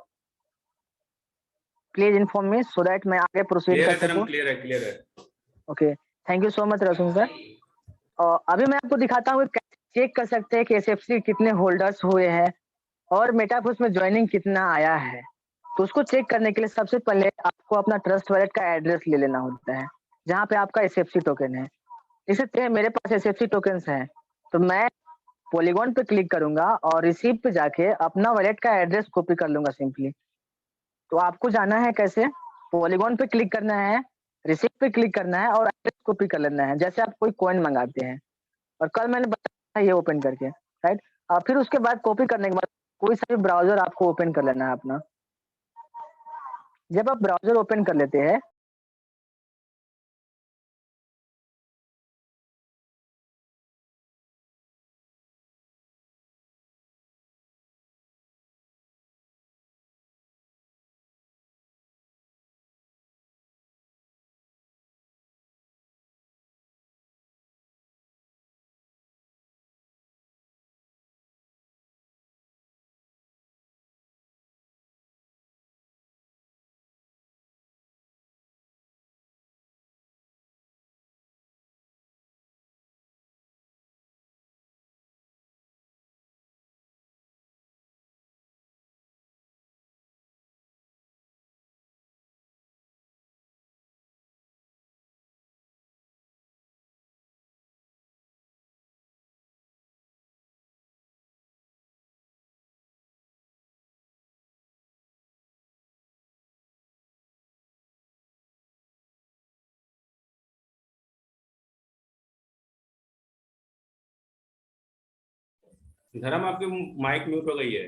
Please inform me so that मैं आगे प्रोसीड क्लियर कर है सर, हम सकूँ। क्लियर है, क्लियर है। Okay, thank you so much रसूल सर। अभी मैं आपको दिखाता हूँ कैसे चेक कर सकते हैं कि एसएफसी कितने होल्डर्स हुए हैं और मेटावर्स में जॉइनिंग कितना आया है। तो उसको चेक करने के लिए सबसे पहले आपको अपना ट्रस्ट वॉलेट का एड्रेस ले लेना होता है, जहाँ पे आपका एसएफसी टोकन है। जैसे मेरे पास एसएफसी टोकन्स हैं, तो मैं पॉलीगॉन पे क्लिक करूँगा और रिसीव पे जाके अपना वॉलेट का एड्रेस कॉपी कर लूँगा सिंपली। तो आपको जाना है कैसे? पॉलीगॉन पे क्लिक करना है, रिसीव पे क्लिक करना है और एड्रेस कॉपी कर लेना है, जैसे आप कोई कॉइन मंगाते हैं। और कल मैंने बताया था ये ओपन करके, राइट? फिर उसके बाद कॉपी करने के बाद कोई सा भी ब्राउज़र आपको ओपन कर लेना है अपना। जब आप ब्राउज़र ओपन कर लेते हैं, धर्म आपकी माइक म्यूट हो गई है।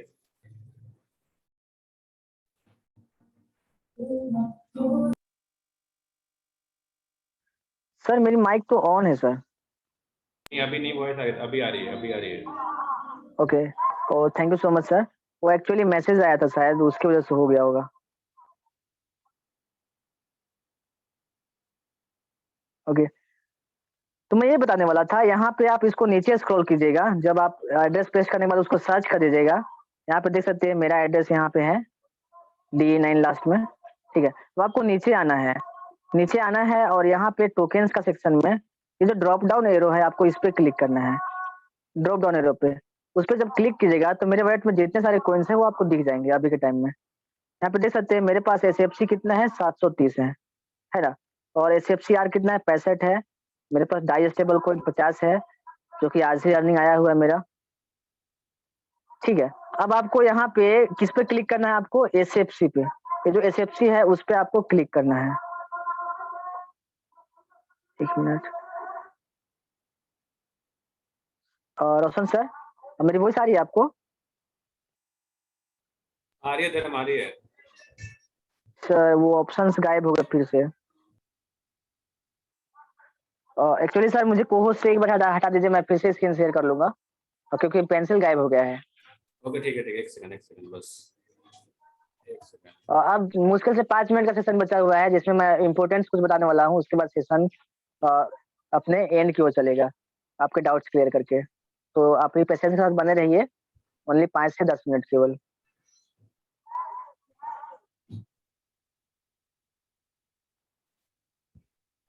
सर मेरी माइक तो ऑन है सर। नहीं, अभी नहीं, वॉइस अभी आ रही है, अभी आ रही है। Okay, oh thank you so much sir. वो एक्चुअली मैसेज आया था शायद उसकी वज़ह से हो गया होगा। ओके, तो मैं ये बताने वाला था, यहाँ पे आप इसको नीचे स्क्रॉल कीजिएगा, जब आप एड्रेस पेस्ट करने के बाद उसको सर्च कर दीजिएगा। यहाँ पे देख सकते हैं मेरा एड्रेस यहाँ पे है, DE9 लास्ट में, ठीक है। तो आपको नीचे आना है, नीचे आना है और यहाँ पे टोकन्स का सेक्शन में ये जो ड्रॉप डाउन एरो है, आपको इस पे क्लिक करना है, ड्रॉप डाउन एरो पे। उस पे जब क्लिक कीजिएगा तो मेरे वॉलेट में जितने सारे कॉइन्स हैं वो आपको दिख जाएंगे अभी के टाइम में। यहाँ पे देख सकते हैं मेरे पास SFC कितना है, 730 है ना। और SFCR कितना है, 65 है। मेरे पास डाई स्टेबल कॉइन 50 है, जो कि आज से अर्निंग आया हुआ है मेरा, ठीक है। अब आपको यहाँ पे किस पे क्लिक करना है, आपको SFC पे, ये जो SFC है उस पे आपको क्लिक करना है। एक मिनट। और रोशन सर, मेरी वॉइस आ रही है आपको? आ रही है धर्म, आ रही है। सर वो ऑप्शंस गायब हो गए फिर से। एक्चुअली सर मुझे कोहोस्ट से एक बार हटा दीजिए, मैं फिर से स्क्रीन शेयर कर लूंगा, क्योंकि पेंसिल गायब हो गया है। ओके ठीक है, एक सेकंड बस, एक सेकंड। अब मुश्किल से 5 मिनट का सेशन बचा हुआ है, जिसमें मैं इम्पोर्टेंस कुछ बताने वाला हूँ, उसके बाद सेशन अपने एंड की ओर चलेगा, आपके डाउट्स क्लियर करके। तो आप पेशेंस के साथ बने रहिए, ओनली 5 से 10 मिनट केवल।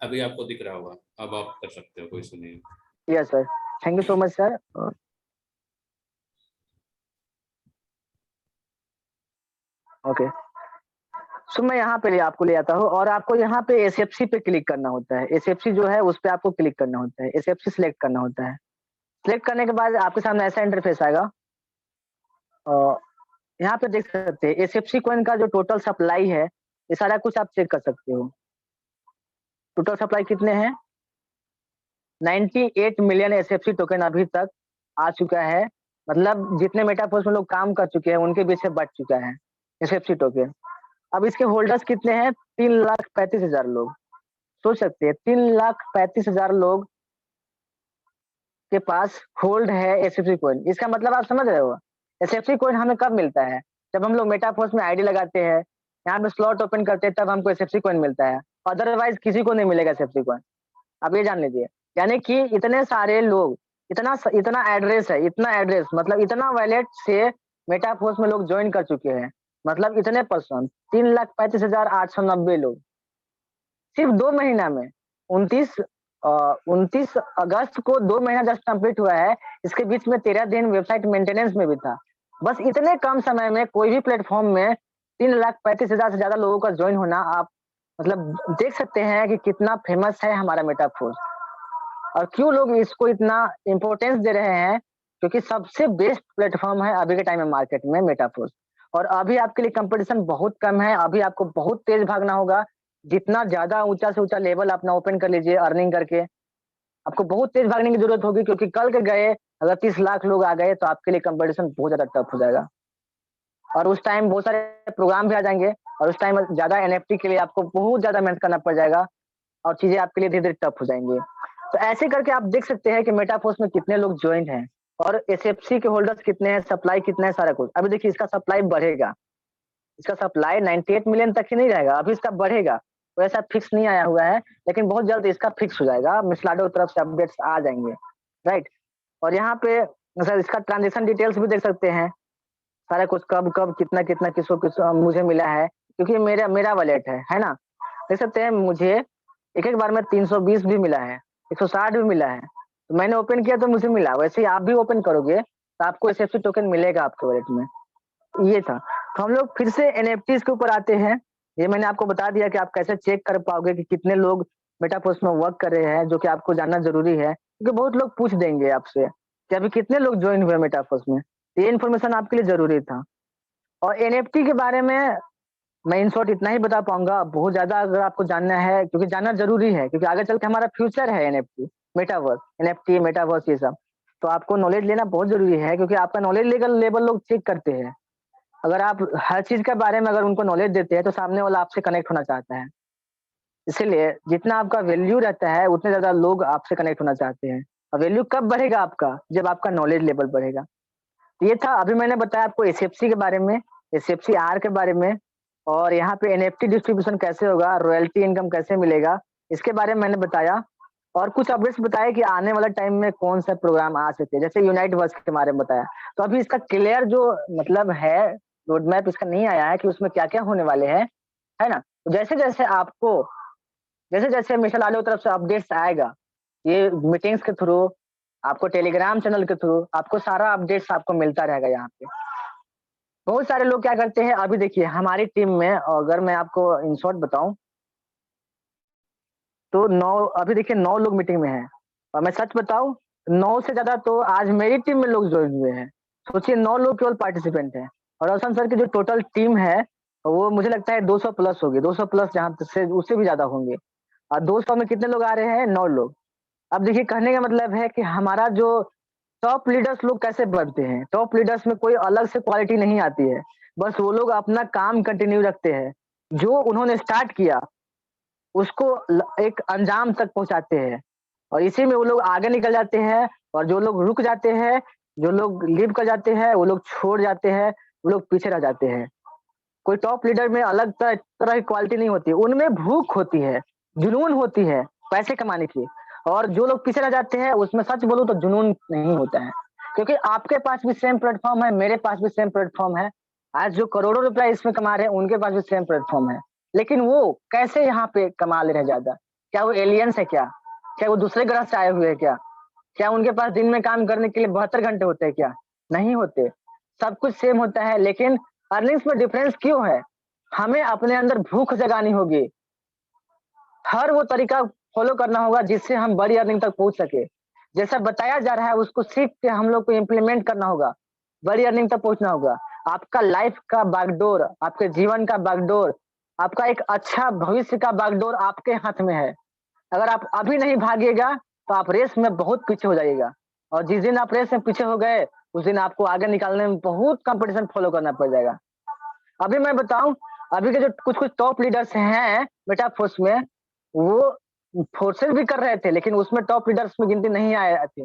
अभी आपको दिख रहा होगा, अब आप कर सकते हो, कोई सुनिए। Yes sir, thank you so much sir. Okay, so मैं यहाँ पे आपको ले आता हूँ और आपको यहाँ पे SFC पे क्लिक करना होता है। SFC जो है उस पे आपको क्लिक करना होता है, SFC सिलेक्ट करना होता है। सिलेक्ट करने के बाद आपके सामने ऐसा इंटरफेस आएगा। यहाँ पे देख सकते हैं SFC कॉइन का जो टोटल सप्लाई है, ये सारा कुछ आप चेक कर सकते हो। टोटल सप्लाई कितने हैं, 98 मिलियन SFC टोकन अभी तक आ चुका है। मतलब जितने मेटाफोर्स में लोग काम कर चुके हैं उनके बीच से बढ़ चुका है SFC टोकन। अब इसके होल्डर्स कितने हैं, 3,35,000 लोग। सोच सकते हैं 3,35,000 लोग के पास होल्ड है SFC कॉइन। इसका मतलब आप समझ रहे हो, SFC कॉइन हमें कब मिलता है, जब हम लोग मेटाफोर्स में आईडी लगाते हैं, यहाँ पे स्लॉट ओपन करते हैं, तब हमको SFC कॉइन मिलता है। अदरवाइज किसी को नहीं मिलेगा SFC कॉइन, आप ये जान लीजिए। यानी कि इतने सारे लोग, इतना एड्रेस है, इतना एड्रेस मतलब इतना वैलेट से मेटाफोर्स में लोग ज्वाइन कर चुके हैं। मतलब इतने पर्सन 3,35,890 लोग सिर्फ 2 महीना में। 29 अगस्त को 2 महीना जस्ट कंप्लीट हुआ है। इसके बीच में 13 दिन वेबसाइट मेंटेनेंस में भी था। बस इतने कम समय में कोई भी प्लेटफॉर्म में 3,35,000 से ज्यादा लोगों का ज्वाइन होना, आप मतलब देख सकते हैं कि कितना फेमस है हमारा मेटाफोर्स और क्यों लोग इसको इतना इम्पोर्टेंस दे रहे हैं। क्योंकि सबसे बेस्ट प्लेटफॉर्म है अभी के टाइम में मार्केट में मेटाफोर्स। और अभी आपके लिए कंपटीशन बहुत कम है, अभी आपको बहुत तेज भागना होगा। जितना ज्यादा ऊंचा से ऊंचा लेवल अपना ओपन कर लीजिए अर्निंग करके, आपको बहुत तेज भागने की जरूरत होगी। क्योंकि कल के गए अगर 30 लाख लोग आ गए तो आपके लिए कंपटीशन बहुत ज्यादा टफ हो जाएगा। और उस टाइम बहुत सारे प्रोग्राम भी आ जाएंगे और उस टाइम ज्यादा NFT के लिए आपको बहुत ज्यादा मेहनत करना पड़ जाएगा और चीजें आपके लिए धीरे धीरे टफ हो जाएंगी। तो ऐसे करके आप देख सकते हैं कि मेटाफोर्स में कितने लोग ज्वाइन हैं और SFC के होल्डर्स कितने हैं, सप्लाई कितना है, सारा कुछ। अभी देखिए इसका सप्लाई बढ़ेगा, इसका सप्लाई 98 मिलियन तक ही नहीं रहेगा, अभी इसका बढ़ेगा। तो ऐसा फिक्स नहीं आया हुआ है, लेकिन बहुत जल्द इसका फिक्स हो जाएगा। मिसलाडो की तरफ से अपडेट्स आ जाएंगे, राइट। और यहाँ पे सर इसका ट्रांजेक्शन डिटेल्स भी देख सकते हैं, सारा कुछ कब कब कितना कितना किसको मुझे मिला है, क्योंकि मेरा वॉलेट है ना। देख सकते हैं मुझे एक एक बार में 320 भी मिला है, 160 भी मिला है। तो मैंने ओपन किया तो मुझे मिला, वैसे ही आप भी ओपन करोगे तो आपको SFC टोकन मिलेगा आपके वॉलेट में। ये था। तो हम लोग फिर से NFTs के ऊपर आते हैं। ये मैंने आपको बता दिया कि आप कैसे चेक कर पाओगे कि कितने लोग मेटाफोर्स में वर्क कर रहे हैं, जो कि आपको जानना जरूरी है, क्योंकि बहुत लोग पूछ देंगे आपसे कि अभी कितने लोग ज्वाइन हुए मेटाफोर्स में। ये इन्फॉर्मेशन आपके लिए जरूरी था। और NFT के बारे में मैं इन शॉर्ट इतना ही बता पाऊंगा, बहुत ज्यादा अगर आपको जानना है, क्योंकि जानना जरूरी है, क्योंकि आगे चल के हमारा फ्यूचर है NFT, मेटावर्स, NFT, मेटावर्स, ये सब। तो आपको नॉलेज लेना बहुत जरूरी है, क्योंकि आपका नॉलेज लेवल लोग चेक करते हैं। अगर आप हर चीज के बारे में अगर उनको नॉलेज देते हैं तो सामने वाला आपसे कनेक्ट होना चाहता है। इसीलिए जितना आपका वैल्यू रहता है उतने ज्यादा लोग आपसे कनेक्ट होना चाहते हैं। और वैल्यू कब बढ़ेगा आपका, जब आपका नॉलेज लेवल बढ़ेगा। तो ये था, अभी मैंने बताया आपको SFC के बारे में, SFCR के बारे में, और यहाँ पे NFT डिस्ट्रीब्यूशन कैसे होगा, रॉयल्टी इनकम कैसे मिलेगा, इसके बारे में मैंने बताया। और कुछ अपडेट्स बताए कि आने वाला टाइम में कौन सा प्रोग्राम आ सकते हैं, जैसे यूनाइट वर्स के बारे में बताया। तो अभी इसका क्लियर जो मतलब है, रोड मैप इसका नहीं आया है कि उसमें क्या-क्या होने वाले हैं, है ना? तो जैसे-जैसे आपको जैसे-जैसे मिसाल आलो तरफ से अपडेट्स आएगा, ये मीटिंग्स के थ्रू, आपको टेलीग्राम चैनल के थ्रू, आपको सारा अपडेट्स आपको मिलता रहेगा यहाँ पे। बहुत सारे लोग क्या करते हैं, अभी देखिए हमारी टीम में अगर मैं आपको इन शॉर्ट बताऊँ तो 9 अभी देखिए 9 लोग मीटिंग में हैं और मैं सच बताऊँ 9 से ज़्यादा तो आज मेरी टीम में लोग जॉइन हुए हैं। सोचिए 9 लोग केवल पार्टिसिपेंट हैं और रोशन सर की जो टोटल टीम है, वो मुझे लगता है 200 प्लस होगी, 200 प्लस जहाँ तक से उससे भी ज़्यादा होंगे। और 200 में कितने लोग आ रहे हैं? 9 लोग। अब देखिए कहने का मतलब है कि हमारा जो टॉप लीडर्स लोग कैसे बनते हैं? टॉप लीडर्स में कोई अलग से क्वालिटी नहीं आती है। बस वो लोग अपना काम कंटिन्यू रखते हैं। जो उन्होंने स्टार्ट किया उसको एक अंजाम तक पहुँचाते हैं और इसी में वो लोग आगे निकल जाते हैं और जो लोग रुक जाते हैं, जो लोग लीव कर जाते हैं, वो लोग छोड़ जाते हैं, वो लोग पीछे रह जाते हैं। कोई टॉप लीडर में अलग तरह की क्वालिटी नहीं होती, उनमें भूख होती है, जुनून होती है पैसे कमाने की। और जो लोग पीछे रह जाते हैं उसमें सच बोलूँ तो जुनून नहीं होता है। क्योंकि आपके पास भी सेम प्लेटफ़ॉर्म है, मेरे पास भी सेम प्लेटफ़ॉर्म है। आज जो करोड़ों रुपया इसमें कमा रहे हैं उनके पास भी सेम प्लेटफ़ॉर्म है। लेकिन वो कैसे यहाँ पे कमा ले रहे हैं ज़्यादा? क्या वो एलियंस है क्या? क्या वो दूसरे ग्रह से आए हुए हैं क्या? क्या उनके पास दिन में काम करने के लिए 72 घंटे होते हैं क्या? नहीं होते। सब कुछ सेम होता है लेकिन अर्निंग्स में डिफरेंस क्यों है? हमें अपने अंदर भूख जगानी होगी। हर वो तरीका फॉलो करना होगा जिससे हम बड़ी अर्निंग तक पहुँच सके। जैसा बताया जा रहा है उसको सीख के हम लोग को इम्प्लीमेंट करना होगा। बड़ी अर्निंग तक पहुँचना होगा। आपका लाइफ का बागडोर, आपके जीवन का बागडोर, आपका एक अच्छा भविष्य का बागडोर आपके हाथ में है। अगर आप अभी नहीं भागिएगा तो आप रेस में बहुत पीछे हो जाइएगा और जिस दिन आप रेस में पीछे हो गए, उस दिन आपको आगे निकालने में बहुत कॉम्पिटिशन फॉलो करना पड़ जाएगा। अभी मैं बताऊँ, अभी के जो कुछ-कुछ टॉप लीडर्स हैं मेटाफोर्स में, वो फोर्सेस भी कर रहे थे, लेकिन उसमें टॉप लीडर्स में गिनती नहीं आए थे।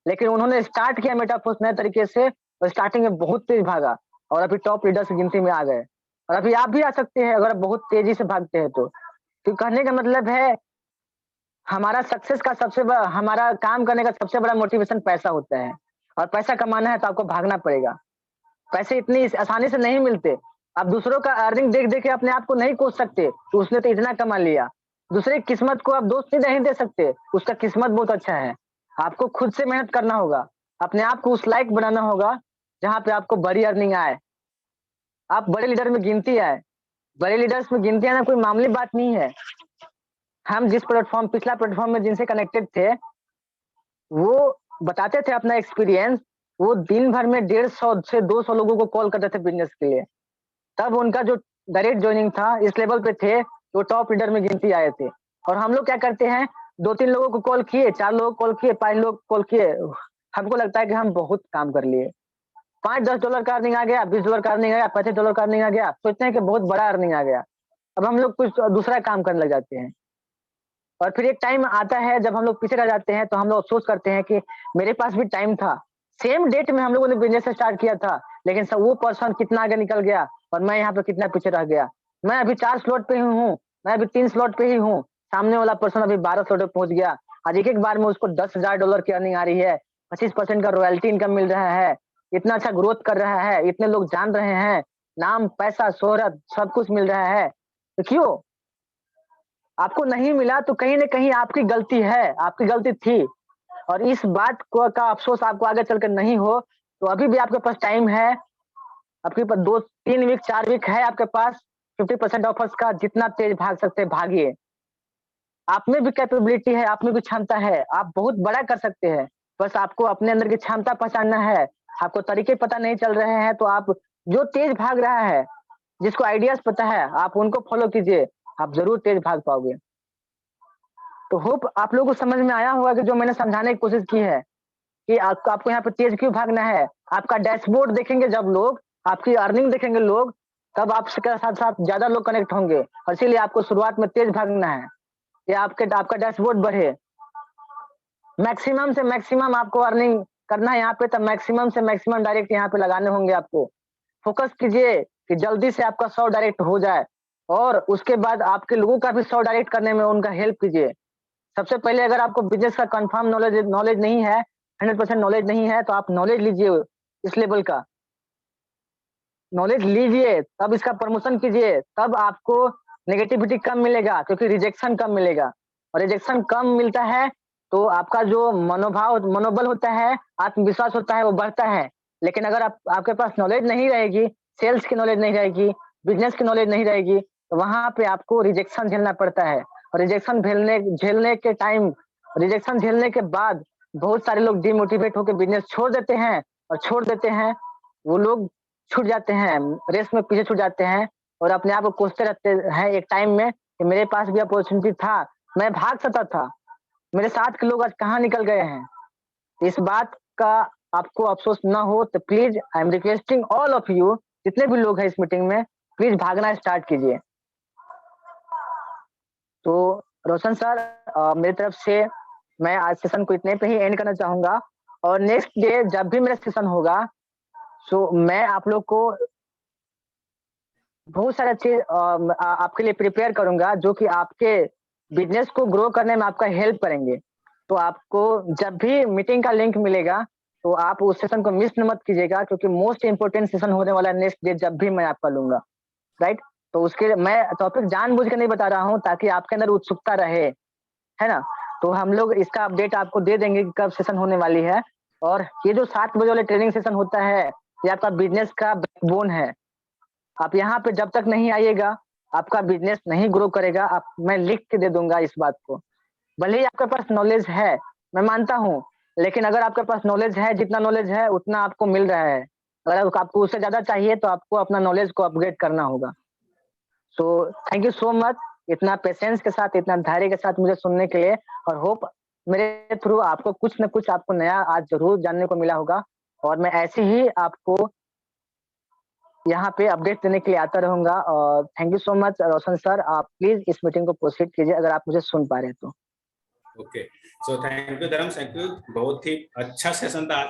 लेकिन उन्होंने स्टार्ट किया मेटाफोर्स नए तरीके से और स्टार्टिंग में बहुत तेज भागा और अभी टॉप लीडर्स की गिनती में आ गए। और अभी आप भी आ सकते हैं अगर आप बहुत तेजी से भागते हैं तो। तो कहने का मतलब है हमारा सक्सेस का सबसे बड़ा हमारा काम करने का सबसे बड़ा मोटिवेशन पैसा होता है और पैसा कमाना है तो आपको भागना पड़ेगा। पैसे इतनी आसानी से नहीं मिलते। आप दूसरों का अर्निंग देख-देख के अपने आप को नहीं कोस सकते, तो उसने तो इतना कमा लिया। दूसरे की किस्मत को आप दोष नहीं दे सकते, उसका किस्मत बहुत अच्छा है। आपको खुद से मेहनत करना होगा, अपने आप को उस लायक बनाना होगा, जहाँ पे आपको बड़ी अर्निंग आए। आप बड़े लीडर में गिनती आए, बड़े लीडर्स में गिनती आना कोई मामूली बात नहीं है। हम जिस प्लेटफ़ॉर्म पिछला प्लेटफ़ॉर्म में जिनसे कनेक्टेड थे, वो बताते थे अपना एक्सपीरियंस, वो दिन भर में 150 से 200 लोगों को कॉल करते थे बिज़नेस के लिए। तब उनका जो डायरेक्ट जॉइनिंग था इस लेवल पे थे, वो टॉप लीडर में गिनती आए थे। और हम लोग क्या करते हैं 2-3 लोगों को कॉल किए, 4 लोगों को कॉल किए, 5 लोग को कॉल किए, हमको लगता है कि हम बहुत काम कर लिए। $5-10 का अर्निंग आ गया, $20 का अर्निंग आ गया, $25 का अर्निंग आ गया, सोचते हैं कि बहुत बड़ा अर्निंग आ गया। अब हम लोग कुछ दूसरा काम करने लग जाते हैं। और फिर एक टाइम आता है जब हम लोग पीछे रह जाते हैं, तो हम लोग अफ़सोस करते हैं कि मेरे पास भी टाइम था। सेम डेट में हम लोगों ने बिज़नेस स्टार्ट किया था, लेकिन वो पर्सन कितना आगे निकल गया और मैं यहाँ पे कितना पीछे रह गया। मैं अभी 4 स्लॉट पे ही हूँ, मैं अभी 3 स्लॉट पे ही हूँ, सामने वाला पर्सन अभी 12 स्लॉट पे पहुँच गया। आज एक-एक बार में उसको $10,000 की अर्निंग आ रही है, 25% का रॉयल्टी इनकम मिल रहा है, इतना अच्छा ग्रोथ कर रहा है, इतने लोग जान रहे हैं, नाम, पैसा, शोहरत सब कुछ मिल रहा है। तो क्यों? आपको नहीं मिला तो कहीं न कहीं आपकी गलती है, आपकी गलती थी और इस बात को का अफ़सोस आपको आगे चलकर नहीं हो, तो अभी भी आपके पास टाइम है, आपके पास 2-3 वीक, 4 वीक है आपके पास 50% ऑफर्स का जितना तेज़ भाग सकते हैं भागिए। आप में भी कैपेबिलिटी है, आप में भी क्षमता है, आप बहुत बड़ा कर सकते हैं, बस आपको अपने अंदर की क्षमता पहचानना है, आपको तरीके पता नहीं चल रहे हैं तो आप जो तेज़ भाग रहा है, जिसको आइडियाज़ पता है, आप उनको फ़ॉलो कीजिए, आप ज़रूर तेज़ भाग पाओगे। तो होप आप लोगों को समझ में आया होगा कि जो मैंने समझाने की कोशिश की है कि आपको यहाँ पे तेज क्यों भागना है। आपका डैशबोर्ड देखेंगे जब लोग, आपकी अर्निंग देखेंगे लोग, तब आपके साथ-साथ ज़्यादा लोग कनेक्ट होंगे और इसीलिए आपको शुरुआत में तेज भागना है कि आपका डैशबोर्ड बढ़े। मैक्सिमम से मैक्सिमम आपको अर्निंग करना है यहाँ पे, तब मैक्सिमम से मैक्सिमम डायरेक्ट यहाँ पे लगाने होंगे आपको। फ़ोकस कीजिए कि जल्दी से आपका 100 डायरेक्ट हो जाए और उसके बाद आपके लोगों का भी 100 डायरेक्ट करने में उनका हेल्प कीजिए। सबसे पहले अगर आपको बिज़नेस का कन्फर्म नॉलेज नहीं है, 100% नॉलेज नहीं है, तो आप नॉलेज लीजिए इस लेवल का। नॉलेज लीजिए, तब इसका प्रमोशन कीजिए, तब आपको नेगेटिविटी कम मिलेगा क्योंकि रिजेक्शन कम मिलेगा और रिजेक्शन कम मिलता है, तो आपका जो मनोबल होता है, आत्मविश्वास होता है, वो बढ़ता है। लेकिन अगर आपके पास नॉलेज नहीं रहेगी, सेल्स की नॉलेज नहीं रहेगी, बिज़नेस की नॉलेज नहीं रहेगी, तो वहाँ पे आपको रिजेक्शन झेलना पड़ता है और रिजेक्शन झेलने के बाद बहुत सारे लोग डिमोटिवेट होके बिज़नेस छोड़ देते हैं और छोड़ देते हैं, वो लोग छूट जाते हैं, रेस में पीछे छूट जाते हैं और अपने आप को कोसते रहते हैं एक टाइम में कि मेरे पास भी अपॉर्चुनिटी था, मैं भाग सकता था, मेरे साथ के लोग आज कहाँ निकल गए हैं। इस बात का आपको अफ़सोस ना हो तो please I am requesting all of you जितने भी लोग हैं इस मीटिंग में, प्लीज़ भागना स्टार्ट कीजिए। तो रोशन सर मेरी तरफ से मैं आज सेशन को इतने पे ही एंड करना चाहूँगा और नेक्स्ट डे जब भी मेरा सेशन होगा, सो मैं आप लोग को बहुत सारा चीज़ आपके लिए प्रिपेयर करूँगा जो कि आपके बिज़नेस को ग्रो करने में आपका हेल्प करेंगे। तो आपको जब भी मीटिंग का लिंक मिलेगा, तो आप उस सेशन को मिस मत कीजिएगा क्योंकि मोस्ट इम्पोर्टेंट सेशन होने वाला है नेक्स्ट डे जब भी मैं आपका लूँगा, राइट? तो उसके लिए मैं टॉपिक जानबूझ के नहीं बता रहा हूँ ताकि आपके अंदर उत्सुकता रहे, है ना? तो हम लोग इसका अपडेट आपको दे देंगे कि कब सेशन होने वाली है और ये जो 7 बजे वाले ट्रेनिंग सेशन होता है, ये आपका बिज़नेस का बैकबोन है। आप यहाँ पे जब तक नहीं आइएगा, आपका बिज़नेस नहीं ग्रो करेगा। मैं लिख के दे दूँगा इस बात को। भले ही आपके पास नॉलेज है, मैं मानता हूँ, लेकिन अगर आपके पास नॉलेज है, जितना नॉलेज है उतना आपको मिल रहा है। अगर आपको उससे ज़्यादा चाहिए तो आपको अपना नॉलेज को अपग्रेड करना होगा। So thank you so much इतना पेशेंस के साथ, इतना धैर्य के साथ मुझे सुनने के लिए और होप मेरे थ्रू आपको कुछ न कुछ आपको नया आज ज़रूर जानने को मिला होगा और मैं ऐसे ही आपको यहाँ पे अपडेट देने के लिए आता रहूँगा और thank you so much Roshan sir, आप प्लीज़ इस मीटिंग को प्रोसीड कीजिए अगर आप मुझे सुन पा रहे हैं तो। ओके, सो थैंक यू धर्म, थैंक यू। बहुत ही अच्छा सेशन था आज।